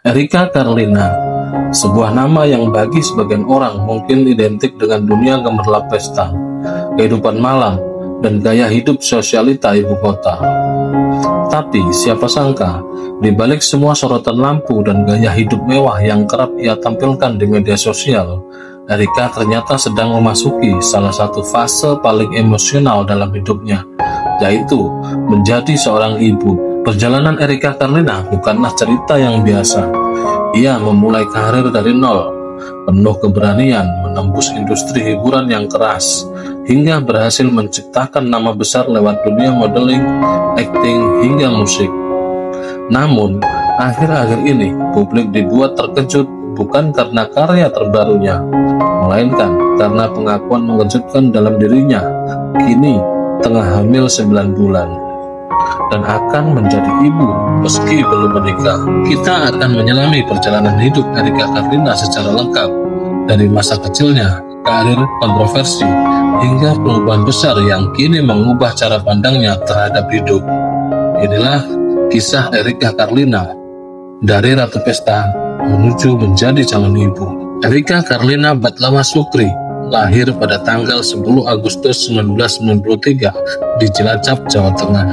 Erika Carlina, sebuah nama yang bagi sebagian orang mungkin identik dengan dunia gemerlap pesta, kehidupan malam, dan gaya hidup sosialita ibu kota. Tapi siapa sangka, di balik semua sorotan lampu dan gaya hidup mewah yang kerap ia tampilkan di media sosial, Erika ternyata sedang memasuki salah satu fase paling emosional dalam hidupnya, yaitu menjadi seorang ibu. Perjalanan Erika Carlina bukanlah cerita yang biasa. Ia memulai karir dari nol, penuh keberanian menembus industri hiburan yang keras, hingga berhasil menciptakan nama besar lewat dunia modeling, akting, hingga musik. Namun, akhir-akhir ini publik dibuat terkejut bukan karena karya terbarunya, melainkan karena pengakuan mengejutkan dalam dirinya. Kini tengah hamil 9 bulan dan akan menjadi ibu meski belum menikah. Kita akan menyelami perjalanan hidup Erika Carlina secara lengkap, dari masa kecilnya, karir, kontroversi, hingga perubahan besar yang kini mengubah cara pandangnya terhadap hidup. Inilah kisah Erika Carlina, dari Ratu Pesta menuju menjadi calon ibu. Erika Carlina Batlawa Sukri lahir pada tanggal 10 Agustus 1993 di Cilacap, Jawa Tengah.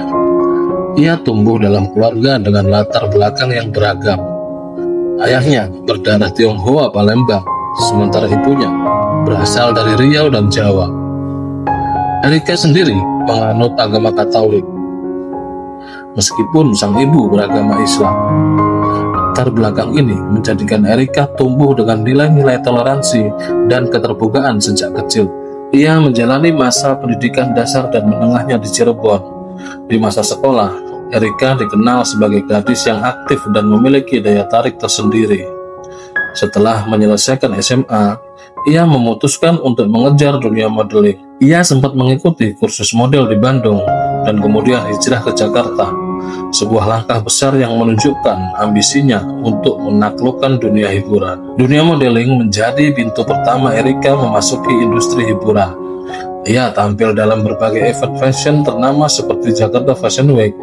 Ia tumbuh dalam keluarga dengan latar belakang yang beragam. Ayahnya berdarah Tionghoa Palembang, sementara ibunya berasal dari Riau dan Jawa. Erika sendiri menganut agama Katolik, meskipun sang ibu beragama Islam. Latar belakang ini menjadikan Erika tumbuh dengan nilai-nilai toleransi dan keterbukaan sejak kecil. Ia menjalani masa pendidikan dasar dan menengahnya di Cirebon. Di masa sekolah, Erika dikenal sebagai gadis yang aktif dan memiliki daya tarik tersendiri. Setelah menyelesaikan SMA, ia memutuskan untuk mengejar dunia modeling. Ia sempat mengikuti kursus model di Bandung dan kemudian hijrah ke Jakarta. Sebuah langkah besar yang menunjukkan ambisinya untuk menaklukkan dunia hiburan. Dunia modeling menjadi pintu pertama Erika memasuki industri hiburan. Ia tampil dalam berbagai event fashion ternama seperti Jakarta Fashion Week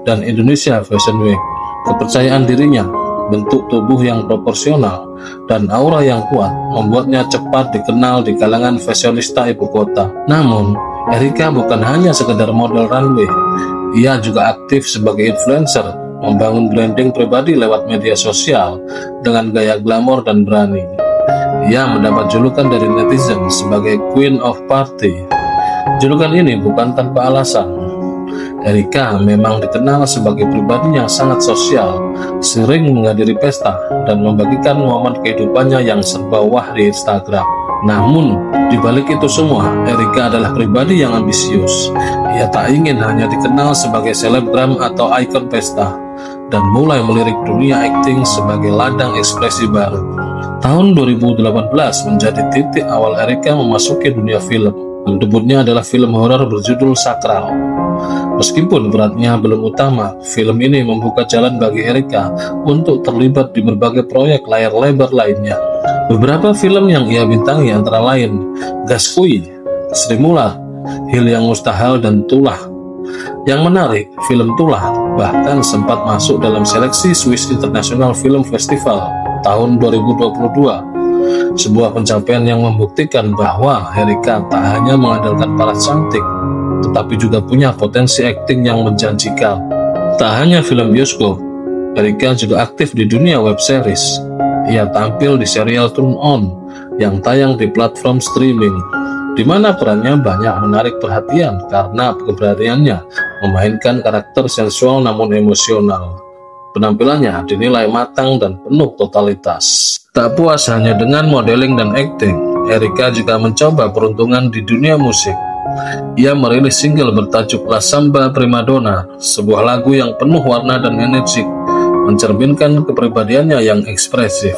dan Indonesia Fashion Week. Kepercayaan dirinya, bentuk tubuh yang proporsional, dan aura yang kuat membuatnya cepat dikenal di kalangan fashionista ibu kota. Namun, Erika bukan hanya sekedar model runway. Ia juga aktif sebagai influencer, membangun branding pribadi lewat media sosial dengan gaya glamor dan berani. Ia mendapat julukan dari netizen sebagai Queen of Party. Julukan ini bukan tanpa alasan. Erika memang dikenal sebagai pribadi yang sangat sosial, sering menghadiri pesta, dan membagikan momen kehidupannya yang serba wah di Instagram. Namun, di balik itu semua, Erika adalah pribadi yang ambisius. Ia tak ingin hanya dikenal sebagai selebgram atau ikon pesta, dan mulai melirik dunia akting sebagai ladang ekspresi baru. Tahun 2018 menjadi titik awal Erika memasuki dunia film. Debutnya adalah film horor berjudul Sakral. Meskipun beratnya belum utama, film ini membuka jalan bagi Erika untuk terlibat di berbagai proyek layar lebar lainnya. Beberapa film yang ia bintangi antara lain Gaskui, Sri Mulat, Hil yang Mustahil, dan Tulah. Yang menarik, film Tulah bahkan sempat masuk dalam seleksi Swiss International Film Festival tahun 2022. Sebuah pencapaian yang membuktikan bahwa Erika tak hanya mengandalkan paras cantik, tetapi juga punya potensi akting yang menjanjikan. Tak hanya film bioskop, Erika juga aktif di dunia web series. Ia tampil di serial Turn On yang tayang di platform streaming, di mana perannya banyak menarik perhatian karena keberaniannya memainkan karakter sensual namun emosional. Penampilannya dinilai matang dan penuh totalitas. Tak puas hanya dengan modeling dan akting, Erika juga mencoba peruntungan di dunia musik. Ia merilis single bertajuk La Samba Primadonna, sebuah lagu yang penuh warna dan energik, mencerminkan kepribadiannya yang ekspresif.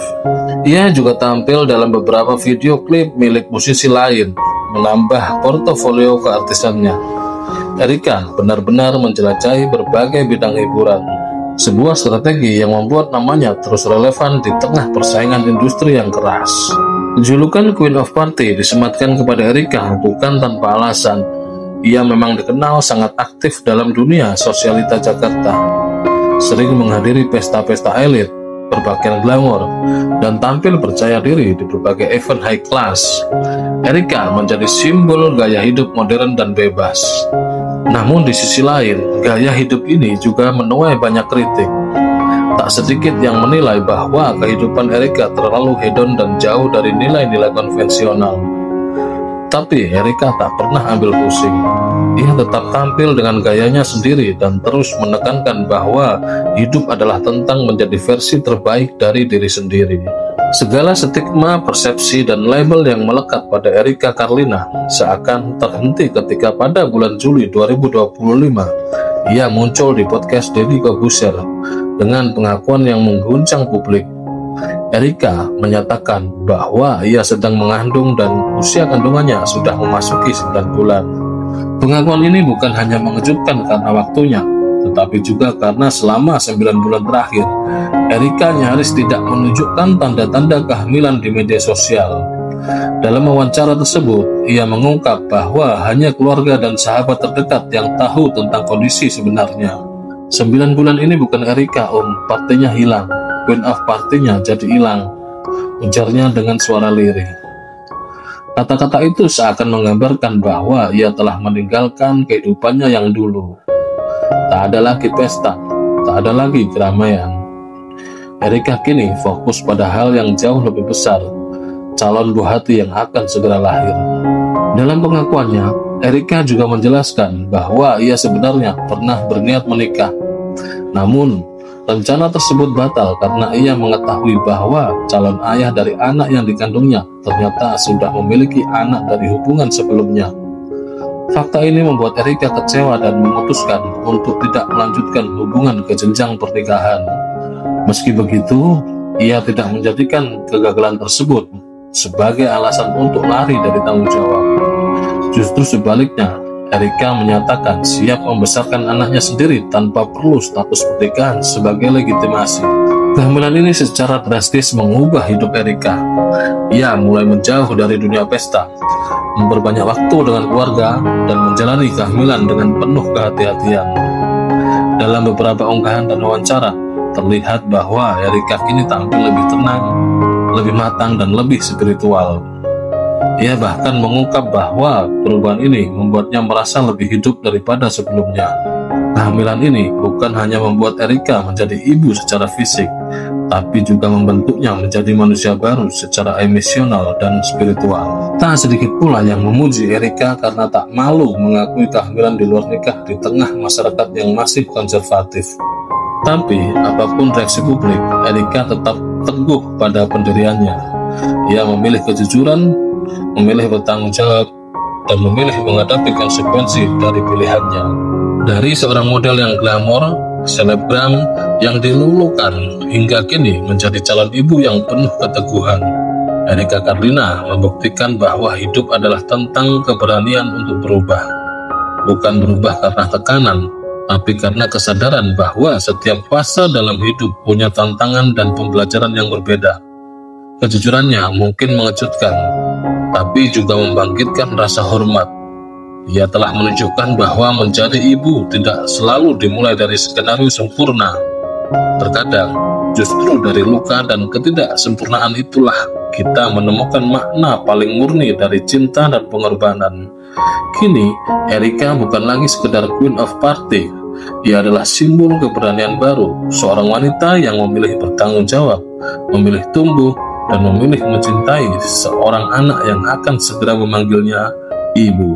Ia juga tampil dalam beberapa video klip milik musisi lain, menambah portofolio keartisannya. Erika benar-benar menjelajahi berbagai bidang hiburan, sebuah strategi yang membuat namanya terus relevan di tengah persaingan industri yang keras. Julukan Queen of Party disematkan kepada Erika bukan tanpa alasan. Ia memang dikenal sangat aktif dalam dunia sosialita Jakarta, sering menghadiri pesta-pesta elit, berpakaian glamor, dan tampil percaya diri di berbagai event high class. Erika menjadi simbol gaya hidup modern dan bebas. Namun di sisi lain, gaya hidup ini juga menuai banyak kritik. Tak sedikit yang menilai bahwa kehidupan Erika terlalu hedon dan jauh dari nilai-nilai konvensional. Tapi Erika tak pernah ambil pusing. Ia tetap tampil dengan gayanya sendiri dan terus menekankan bahwa hidup adalah tentang menjadi versi terbaik dari diri sendiri. Segala stigma, persepsi, dan label yang melekat pada Erika Carlina seakan terhenti ketika pada bulan Juli 2025 ia muncul di podcast Deddy Corbuzier dengan pengakuan yang mengguncang publik. Erika menyatakan bahwa ia sedang mengandung dan usia kandungannya sudah memasuki 9 bulan. Pengakuan ini bukan hanya mengejutkan karena waktunya, tetapi juga karena selama 9 bulan terakhir, Erika nyaris tidak menunjukkan tanda-tanda kehamilan di media sosial. Dalam wawancara tersebut, ia mengungkap bahwa hanya keluarga dan sahabat terdekat yang tahu tentang kondisi sebenarnya. 9 bulan ini bukan Erika, partinya hilang. Queen of partinya jadi hilang, ujarnya dengan suara lirih. Kata-kata itu seakan menggambarkan bahwa ia telah meninggalkan kehidupannya yang dulu. Tak ada lagi pesta, tak ada lagi keramaian. Erika kini fokus pada hal yang jauh lebih besar, calon buah hati yang akan segera lahir. Dalam pengakuannya, Erika juga menjelaskan bahwa ia sebenarnya pernah berniat menikah. Namun, rencana tersebut batal karena ia mengetahui bahwa calon ayah dari anak yang dikandungnya ternyata sudah memiliki anak dari hubungan sebelumnya. Fakta ini membuat Erika kecewa dan memutuskan untuk tidak melanjutkan hubungan ke jenjang pernikahan. Meski begitu, ia tidak menjadikan kegagalan tersebut sebagai alasan untuk lari dari tanggung jawab. Justru sebaliknya, Erika menyatakan siap membesarkan anaknya sendiri tanpa perlu status pernikahan sebagai legitimasi. Kehamilan ini secara drastis mengubah hidup Erika. Ia mulai menjauh dari dunia pesta, memperbanyak waktu dengan keluarga, dan menjalani kehamilan dengan penuh kehati-hatian. Dalam beberapa unggahan dan wawancara, terlihat bahwa Erika kini tampil lebih tenang, lebih matang, dan lebih spiritual. Ia bahkan mengungkap bahwa perubahan ini membuatnya merasa lebih hidup daripada sebelumnya. Kehamilan ini bukan hanya membuat Erika menjadi ibu secara fisik, tapi juga membentuknya menjadi manusia baru secara emosional dan spiritual. Tak sedikit pula yang memuji Erika karena tak malu mengakui kehamilan di luar nikah di tengah masyarakat yang masih konservatif. Tapi apapun reaksi publik, Erika tetap teguh pada pendiriannya. Ia memilih kejujuran, memilih bertanggung jawab, dan memilih menghadapi konsekuensi dari pilihannya. Dari seorang model yang glamor, selebgram yang dilulukan, hingga kini menjadi calon ibu yang penuh keteguhan, Erika Carlina membuktikan bahwa hidup adalah tentang keberanian untuk berubah. Bukan berubah karena tekanan, tapi karena kesadaran bahwa setiap fase dalam hidup punya tantangan dan pembelajaran yang berbeda. Kejujurannya mungkin mengejutkan, tapi juga membangkitkan rasa hormat. Ia telah menunjukkan bahwa menjadi ibu tidak selalu dimulai dari skenario sempurna. Terkadang, justru dari luka dan ketidaksempurnaan itulah kita menemukan makna paling murni dari cinta dan pengorbanan. Kini, Erika bukan lagi sekedar Queen of Party. Ia adalah simbol keberanian baru, seorang wanita yang memilih bertanggung jawab, memilih tumbuh, dan memilih mencintai seorang anak yang akan segera memanggilnya ibu.